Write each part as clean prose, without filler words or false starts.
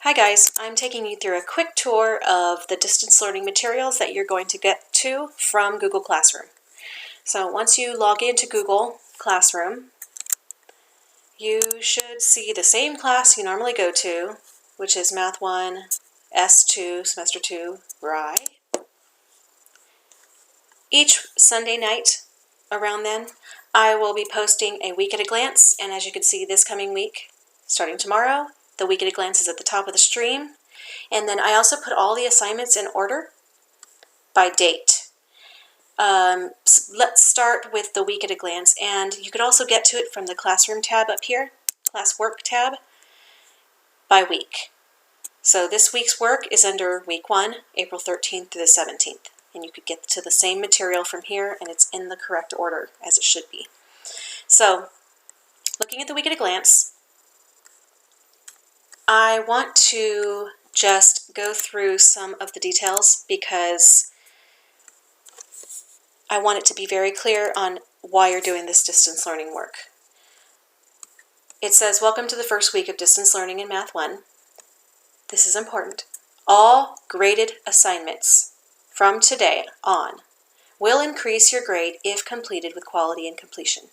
Hi guys, I'm taking you through a quick tour of the distance learning materials that you're going to get to from Google Classroom. So once you log into Google Classroom, you should see the same class you normally go to, which is Math 1, S2, Semester 2, RI. Each Sunday night around then, I will be posting a week at a glance, and as you can see this coming week, starting tomorrow, the week at a glance is at the top of the stream. And then I also put all the assignments in order by date. Let's start with the week at a glance, and you can also get to it from the Classroom tab up here, Classwork tab, by week. So this week's work is under week 1, April 13th through the 17th, and you could get to the same material from here, and it's in the correct order as it should be. So, looking at the week at a glance, I want to just go through some of the details because I want it to be very clear on why you're doing this distance learning work. It says, welcome to the first week of distance learning in Math 1. This is important. All graded assignments from today on will increase your grade if completed with quality and completion.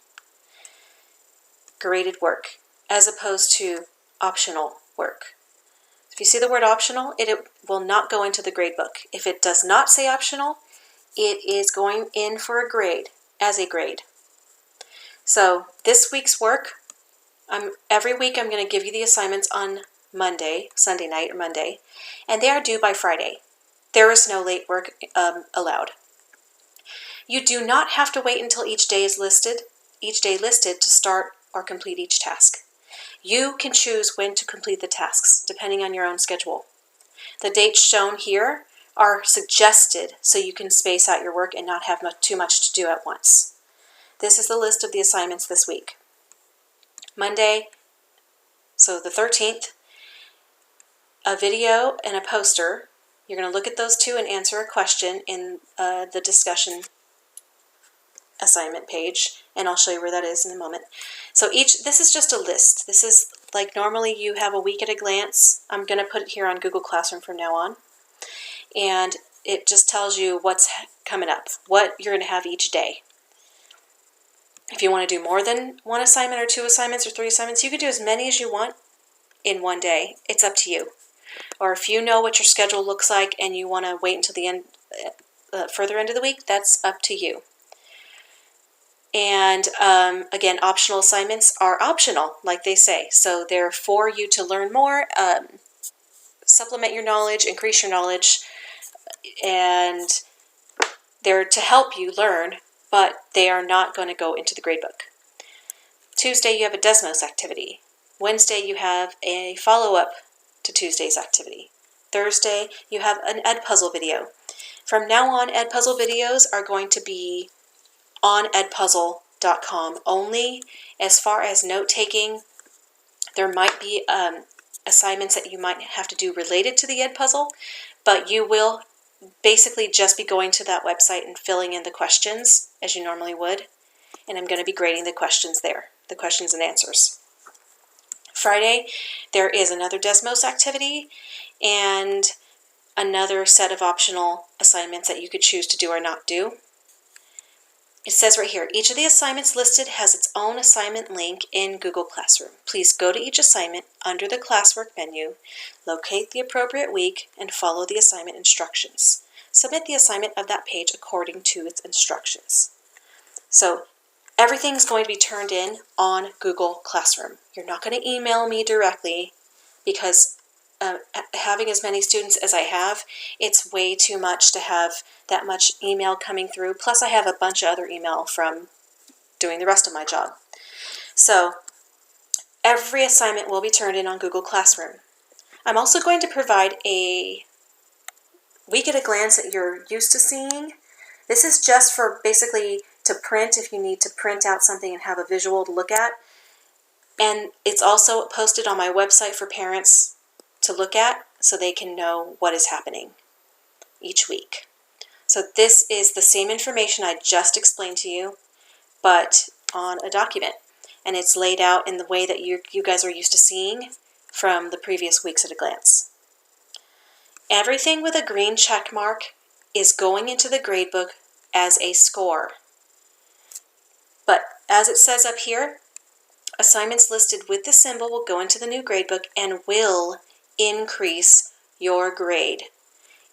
Graded work, as opposed to optional work. If you see the word optional, it will not go into the grade book. If it does not say optional, it is going in for a grade, as a grade. So this week's work, every week I'm going to give you the assignments on Monday, Sunday night or Monday, and they are due by Friday. There is no late work allowed. You do not have to wait until each day listed to start or complete each task. You can choose when to complete the tasks, depending on your own schedule. The dates shown here are suggested so you can space out your work and not have too much to do at once. This is the list of the assignments this week. Monday, so the 13th, a video and a poster. You're going to look at those two and answer a question in the discussion assignment page, and I'll show you where that is in a moment. So this is just a list. This is like normally you have a week at a glance. I'm going to put it here on Google Classroom from now on. And it just tells you what's coming up, what you're going to have each day. If you want to do more than one assignment or 2 assignments or 3 assignments, you can do as many as you want in one day. It's up to you. Or if you know what your schedule looks like and you want to wait until the end, further end of the week, that's up to you. And again, optional assignments are optional, like they say. So they're for you to learn more, supplement your knowledge, increase your knowledge, and they're to help you learn, but they are not going to go into the gradebook. Tuesday, you have a Desmos activity. Wednesday, you have a follow-up to Tuesday's activity. Thursday, you have an Edpuzzle video. From now on, Edpuzzle videos are going to be on edpuzzle.com only. As far as note-taking, there might be assignments that you might have to do related to the Edpuzzle, but you will basically just be going to that website and filling in the questions as you normally would, and I'm going to be grading the questions there, the questions and answers. Friday, there is another Desmos activity and another set of optional assignments that you could choose to do or not do. It says right here, each of the assignments listed has its own assignment link in Google Classroom. Please go to each assignment under the Classwork menu, locate the appropriate week, and follow the assignment instructions. Submit the assignment of that page according to its instructions. So everything's going to be turned in on Google Classroom. You're not going to email me directly because having as many students as I have, it's way too much to have that much email coming through. Plus I have a bunch of other email from doing the rest of my job. So every assignment will be turned in on Google Classroom. I'm also going to provide a week at a glance that you're used to seeing. This is just for basically to print if you need to print out something and have a visual to look at. And it's also posted on my website for parents to look at so they can know what is happening each week. So this is the same information I just explained to you, but on a document. And it's laid out in the way that you guys are used to seeing from the previous weeks at a glance. Everything with a green check mark is going into the gradebook as a score. But as it says up here, assignments listed with the symbol will go into the new gradebook and will increase your grade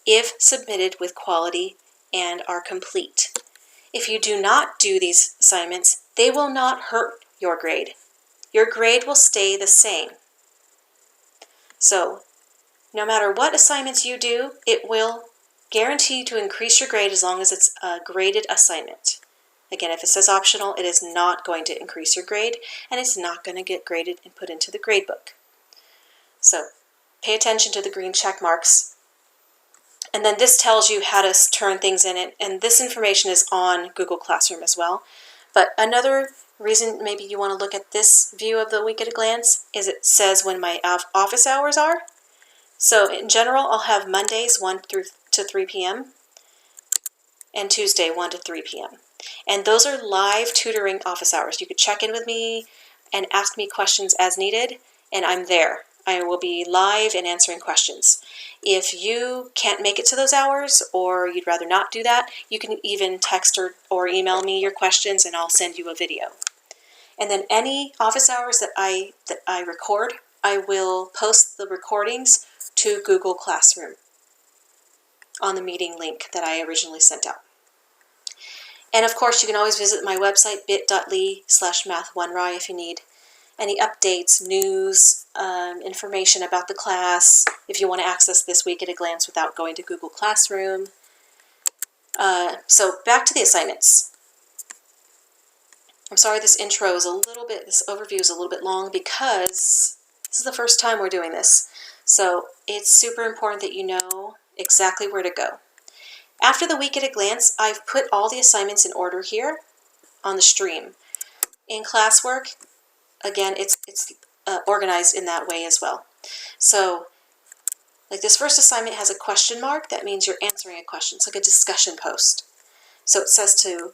if submitted with quality and are complete. If you do not do these assignments, they will not hurt your grade. Your grade will stay the same. So, no matter what assignments you do, it will guarantee to increase your grade as long as it's a graded assignment. Again, if it says optional, it is not going to increase your grade, and it's not going to get graded and put into the gradebook. So, pay attention to the green check marks. And then this tells you how to turn things in it, and this information is on Google Classroom as well. But another reason maybe you want to look at this view of the week at a glance is it says when my office hours are. So in general, I'll have Mondays 1 to 3 p.m. and Tuesday 1 to 3 p.m. And those are live tutoring office hours. You could check in with me and ask me questions as needed, and I'm there. I will be live and answering questions. If you can't make it to those hours or you'd rather not do that, you can even text or email me your questions and I'll send you a video. And then any office hours that I record, I will post the recordings to Google Classroom on the meeting link that I originally sent out. And of course, you can always visit my website, bit.ly/math1ry, if you need any updates, news, information about the class, if you want to access this week at a glance without going to Google Classroom. So back to the assignments. I'm sorry this overview is a little bit long because this is the first time we're doing this. So it's super important that you know exactly where to go. After the week at a glance, I've put all the assignments in order here on the stream. In classwork, again, it's organized in that way as well. So, like this first assignment has a question mark. That means you're answering a question. It's like a discussion post. So it says to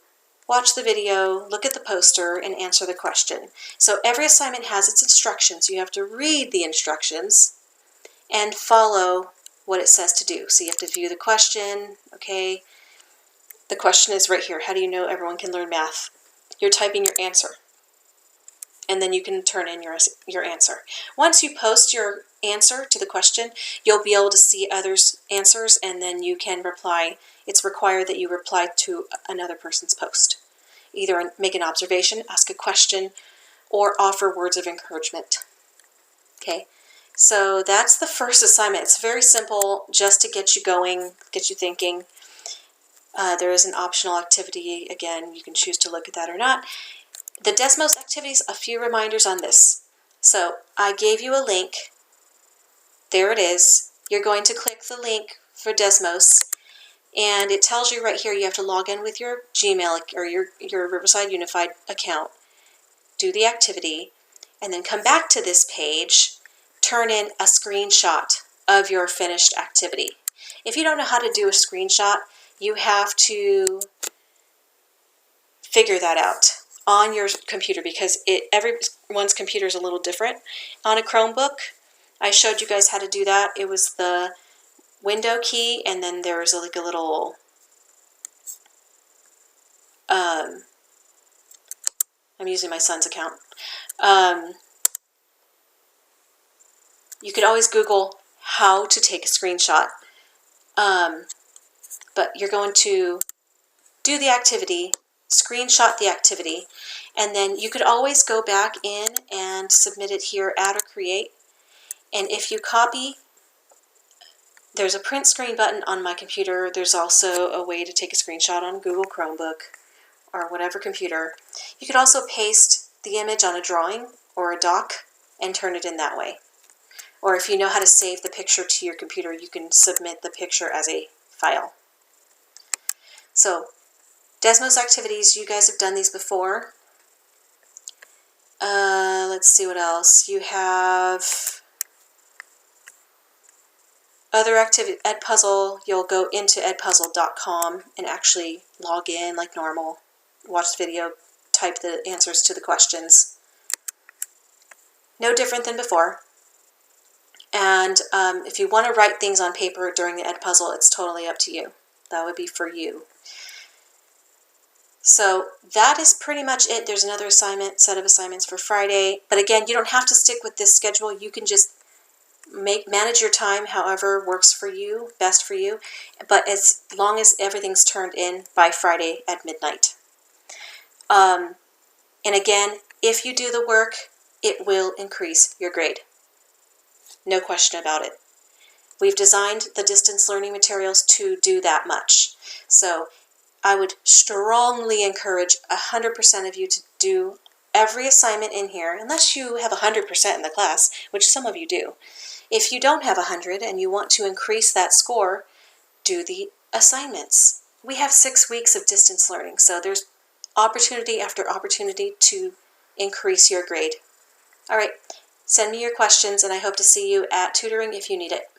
watch the video, look at the poster, and answer the question. So every assignment has its instructions. You have to read the instructions and follow what it says to do. So you have to view the question, okay? The question is right here. How do you know everyone can learn math? You're typing your answer, and then you can turn in your answer. Once you post your answer to the question, you'll be able to see others' answers, and then you can reply. It's required that you reply to another person's post. Either make an observation, ask a question, or offer words of encouragement. Okay? So that's the first assignment. It's very simple, just to get you going, get you thinking. There is an optional activity. Again, you can choose to look at that or not. The Desmos activities, a few reminders on this. So I gave you a link. There it is. You're going to click the link for Desmos, and it tells you right here you have to log in with your Gmail or your Riverside Unified account, do the activity, and then come back to this page, turn in a screenshot of your finished activity. If you don't know how to do a screenshot, you have to figure that out on your computer because everyone's computer is a little different. On a Chromebook, I showed you guys how to do that. It was the window key, and then there was like a little I'm using my son's account. You could always Google how to take a screenshot, but you're going to do the activity, screenshot the activity, and then you could always go back in and submit it here, add or create. And if you copy, there's a print screen button on my computer. There's also a way to take a screenshot on Google Chromebook or whatever computer. You could also paste the image on a drawing or a doc and turn it in that way. Or if you know how to save the picture to your computer, you can submit the picture as a file. So, Desmos activities, you guys have done these before. Let's see what else. You have other activity, Edpuzzle. You'll go into edpuzzle.com and actually log in like normal. Watch the video, type the answers to the questions. No different than before. And if you want to write things on paper during the Edpuzzle, it's totally up to you. That would be for you. So that is pretty much it. There's another set of assignments for Friday. But again, you don't have to stick with this schedule. You can just manage your time however works for you, best for you. But as long as everything's turned in by Friday at midnight. And again, if you do the work, it will increase your grade. No question about it. We've designed the distance learning materials to do that much. So I would strongly encourage 100% of you to do every assignment in here, unless you have 100% in the class, which some of you do. If you don't have 100 and you want to increase that score, do the assignments. We have 6 weeks of distance learning, so there's opportunity after opportunity to increase your grade. All right, send me your questions, and I hope to see you at tutoring if you need it.